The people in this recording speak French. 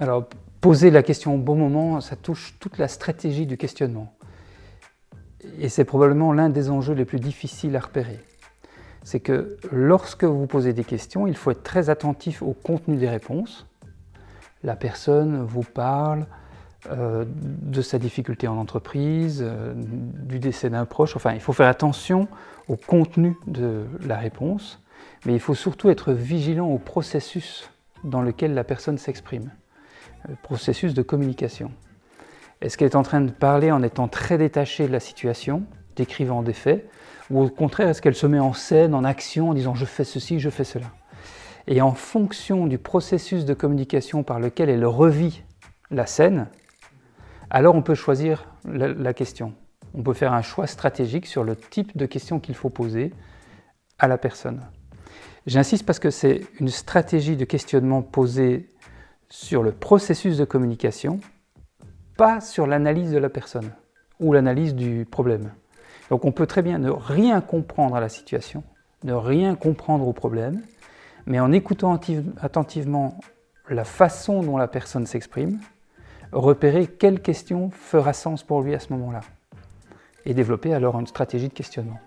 Alors, poser la question au bon moment, ça touche toute la stratégie du questionnement. Et c'est probablement l'un des enjeux les plus difficiles à repérer. C'est que lorsque vous posez des questions, il faut être très attentif au contenu des réponses. La personne vous parle de sa difficulté en entreprise, du décès d'un proche. Enfin, il faut faire attention au contenu de la réponse, mais il faut surtout être vigilant au processus dans lequel la personne s'exprime, le processus de communication. Est-ce qu'elle est en train de parler en étant très détachée de la situation, décrivant des faits, ou au contraire, est-ce qu'elle se met en scène, en action, en disant « je fais ceci, je fais cela ». Et en fonction du processus de communication par lequel elle revit la scène, alors on peut choisir la question. On peut faire un choix stratégique sur le type de question qu'il faut poser à la personne. J'insiste parce que c'est une stratégie de questionnement posée sur le processus de communication, pas sur l'analyse de la personne ou l'analyse du problème. Donc on peut très bien ne rien comprendre à la situation, ne rien comprendre au problème, mais en écoutant attentivement la façon dont la personne s'exprime, repérer quelle question fera sens pour lui à ce moment-là et développer alors une stratégie de questionnement.